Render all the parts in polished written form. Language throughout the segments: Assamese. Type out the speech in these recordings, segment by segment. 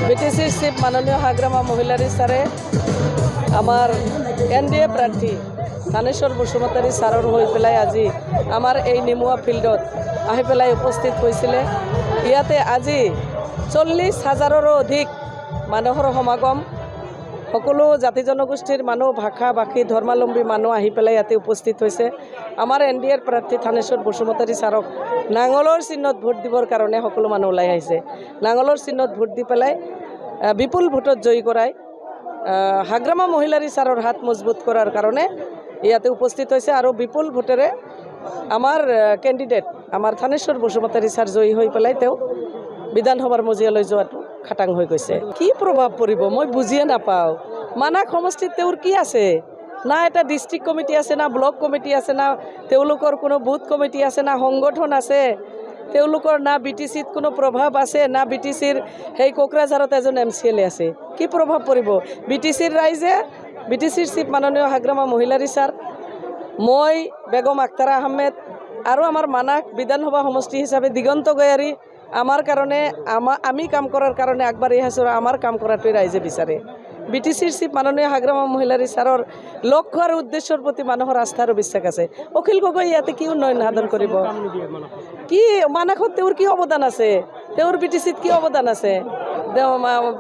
বিটিসিৰ চিফ মাননীয় হাগ্ৰামা মহিলাৰী স্যাৰে আমাৰ এনডিএ প্ৰাৰ্থী থানেশ্বৰ বসুমতাৰী ছাৰৰ হৈ পেলাই আজি আমাৰ এই নিমুৱা ফিল্ডত আহি পেলাই উপস্থিত হৈছিলে। ইয়াতে আজি 40,000ৰো অধিক মানুহৰ সমাগম, সকলো জাতি জনগোষ্ঠীৰ মানুহ, ভাষা ভাষী, ধৰ্মাৱলম্বী মানুহ আহি পেলাই ইয়াতে উপস্থিত হৈছে। আমাৰ এনডিএৰ প্ৰাৰ্থী থানেশ্বৰ বসুমতাৰী ছাৰক নাঙলৰ চিহ্নত ভোট দিবৰ কাৰণে সকলো মানুহ ওলাই আহিছে। নাঙলৰ চিহ্নত ভোট দি পেলাই বিপুল ভোটত জয়ী কৰাই হাগ্ৰামা মহিলাৰী ছাৰৰ হাত মজবুত কৰাৰ কাৰণে ইয়াতে উপস্থিত হৈছে আৰু বিপুল ভোটেৰে আমাৰ কেণ্ডিডেট আমাৰ থানেশ্বৰ বসুমতাৰী ছাৰ জয়ী হৈ পেলাই তেওঁ বিধানসভাৰ মজিয়ালৈ যোৱাটো খাটাং হৈ গৈছে। কি প্ৰভাৱ পৰিব মই বুজিয়ে নাপাওঁ। মানাহ সমষ্টিত তেওঁৰ কি আছে? না এটা ডিষ্ট্ৰিক্ট কমিটি আছে, না ব্লক কমিটি আছে, না তেওঁলোকৰ কোনো বুথ কমিটি আছে, না সংগঠন আছে, তেওঁলোকৰ না বিটিচিত কোনো প্ৰভাৱ আছে, না বিটিচিৰ সেই কোকৰাঝাৰত এজন MCLA আছে। কি প্ৰভাৱ পৰিব? বিটিচিৰ ৰাইজে, বিটিচিৰ চিফ মাননীয় হাগ্ৰামা মহিলাৰী ছাৰ, মই বেগম আখতাৰা আহমেদ আৰু আমাৰ মানাহ বিধানসভা সমষ্টি হিচাপে দিগন্ত গয়াৰী আমাৰ কাৰণে আমি কাম কৰাৰ কাৰণে আগবাঢ়ি আহিছোঁ। আমাৰ কাম কৰাটোৱে ৰাইজে বিচাৰে। বিটিচিৰ চিফ মাননীয় হাগ্ৰামা মহিলাৰী ছাৰৰ লক্ষ্য আৰু উদ্দেশ্যৰ প্ৰতি মানুহৰ আস্থা আৰু বিশ্বাস আছে। অখিল গগৈ ইয়াতে কি উন্নয়ন সাধন কৰিব? কি মানাহত তেওঁৰ কি অৱদান আছে? তেওঁৰ বিটিচিত কি অৱদান আছে?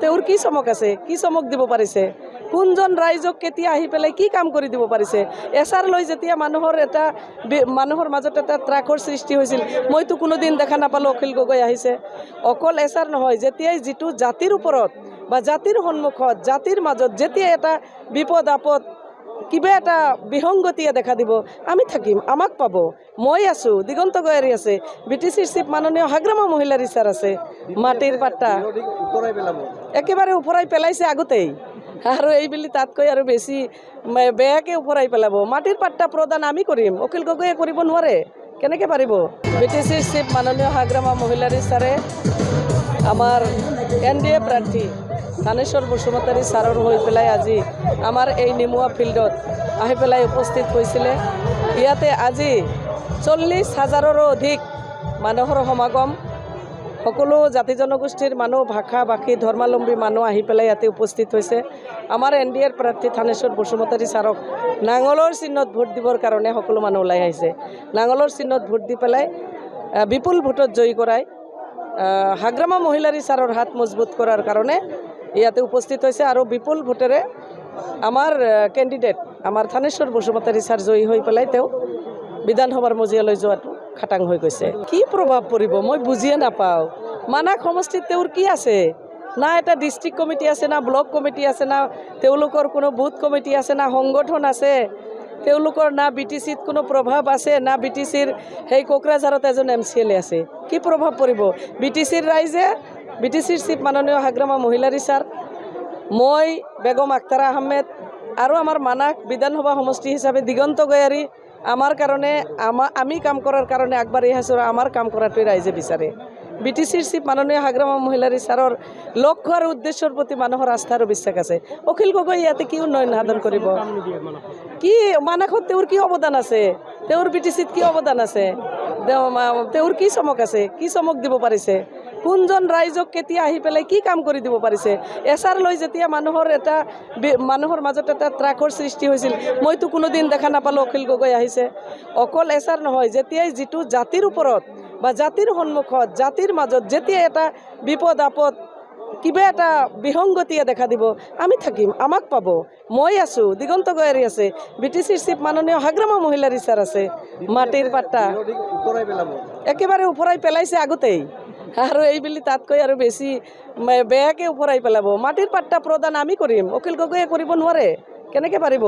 তেওঁৰ কি চমক আছে? কি চমক দিব পাৰিছে? কোনজন ৰাইজক কেতিয়া আহি পেলাই কি কাম কৰি দিব পাৰিছে? এছাৰ লৈ যেতিয়া মানুহৰ মাজত এটা ত্ৰাসৰ সৃষ্টি হৈছিল, মইতো কোনোদিন দেখা নাপালোঁ অখিল গগৈ আহিছে। অকল এছাৰ নহয়, যেতিয়াই যিটো জাতিৰ ওপৰত বা জাতিৰ সন্মুখত, জাতিৰ মাজত যেতিয়া এটা বিপদ আপদ কিবা এটা বিসংগতিয়ে দেখা দিব, আমি থাকিম, আমাক পাব। মই আছোঁ, দিগন্ত গয়াৰী আছে, বিটিচিৰ চিফ মাননীয় হাগ্ৰামা মহিলাৰী ছাৰ আছে। মাটিৰ পাট্টা একেবাৰে ওপৰাই পেলাইছে আগতেই, আৰু এইবুলি তাতকৈ আৰু বেছি বেয়াকৈ ওপৰাই পেলাব। মাটিৰ পাট্টা প্ৰদান আমি কৰিম, অখিল গগৈয়ে কৰিব নোৱাৰে, কেনেকৈ পাৰিব? বিটিচিৰ চিফ মাননীয় হাগ্ৰামা মহিলাৰী ছাৰে আমাৰ এনডিএ প্ৰাৰ্থী থানেশ্বৰ বসুমতাৰী ছাৰৰ হৈ পেলাই আজি আমাৰ এই নিমুৱা ফিল্ডত আহি পেলাই উপস্থিত হৈছিলে। ইয়াতে আজি 40,000ৰো অধিক মানুহৰ সমাগম, সকলো জাতি জনগোষ্ঠীৰ মানুহ, ভাষা ভাষী, ধৰ্মাৱলম্বী মানুহ আহি পেলাই ইয়াতে উপস্থিত হৈছে। আমাৰ এনডিএৰ প্ৰাৰ্থী থানেশ্বৰ বসুমতাৰী ছাৰক নাঙলৰ চিহ্নত ভোট দিবৰ কাৰণে সকলো মানুহ ওলাই আহিছে। নাঙলৰ চিহ্নত ভোট দি পেলাই বিপুল ভোটত জয়ী কৰাই হাগ্ৰামা মহিলাৰী ছাৰৰ হাত মজবুত কৰাৰ কাৰণে ইয়াতে উপস্থিত হৈছে আৰু বিপুল ভোটেৰে আমাৰ কেণ্ডিডেট আমাৰ থানেশ্বৰ বসুমতাৰী ছাৰ জয়ী হৈ পেলাই তেওঁ বিধানসভাৰ মজিয়ালৈ যোৱাটো খাটাং হৈ গৈছে। কি প্ৰভাৱ পৰিব মই বুজিয়ে নাপাওঁ। মানাহ সমষ্টিত তেওঁৰ কি আছে? না এটা ডিষ্ট্ৰিক্ট কমিটি আছে, না ব্লক কমিটি আছে, না তেওঁলোকৰ কোনো বুথ কমিটি আছে, না সংগঠন আছে, তেওঁলোকৰ না বিটিচিত কোনো প্ৰভাৱ আছে, না বিটিচিৰ সেই কোকৰাঝাৰত এজন MCLA আছে। কি প্ৰভাৱ পৰিব? বিটিচিৰ ৰাইজে, বিটিচিৰ চিফ মাননীয় হাগ্ৰামা মহিলাৰী ছাৰ, মই বেগম আখতাৰা আহমেদ আৰু আমাৰ মানাহ বিধানসভা সমষ্টি হিচাপে দিগন্ত গয়াৰী আমাৰ কাৰণে আমি কাম কৰাৰ কাৰণে আগবাঢ়ি আহিছোঁ। আমাৰ কাম কৰাটোৱে ৰাইজে বিচাৰে। বিটিচিৰ চিফ মাননীয় হাগ্ৰামা মহিলাৰী ছাৰৰ লক্ষ্য আৰু উদ্দেশ্যৰ প্ৰতি মানুহৰ আস্থা আৰু বিশ্বাস আছে। অখিল গগৈ ইয়াতে কি উন্নয়ন সাধন কৰিব? কি মানাহত তেওঁৰ কি অৱদান আছে? তেওঁৰ বিটিচিত কি অৱদান আছে? তেওঁৰ কি চমক আছে? কি চমক দিব পাৰিছে? কোনজন ৰাইজক কেতিয়া আহি পেলাই কি কাম কৰি দিব পাৰিছে? এছাৰ লৈ যেতিয়া মানুহৰ মাজত এটা ত্ৰাসৰ সৃষ্টি হৈছিল, মইতো কোনোদিন দেখা নাপালোঁ অখিল গগৈ আহিছে। অকল এছাৰ নহয়, যেতিয়াই যিটো জাতিৰ ওপৰত বা জাতিৰ সন্মুখত, জাতিৰ মাজত যেতিয়া এটা বিপদ আপদ কিবা এটা বিসংগতিয়ে দেখা দিব, আমি থাকিম, আমাক পাব। মই আছোঁ, দিগন্ত গয়াৰী আছে, বিটিচিৰ চিফ মাননীয় হাগ্ৰামা মহিলাৰী ছাৰ আছে। মাটিৰ পাট্টা একেবাৰে ওপৰাই পেলাইছে আগতেই, আৰু এইবুলি তাতকৈ আৰু বেছি বেয়াকৈ ওপৰাই পেলাব। মাটিৰ পাট্টা প্ৰদান আমি কৰিম, অখিল গগৈয়ে কৰিব নোৱাৰে, কেনেকৈ পাৰিব?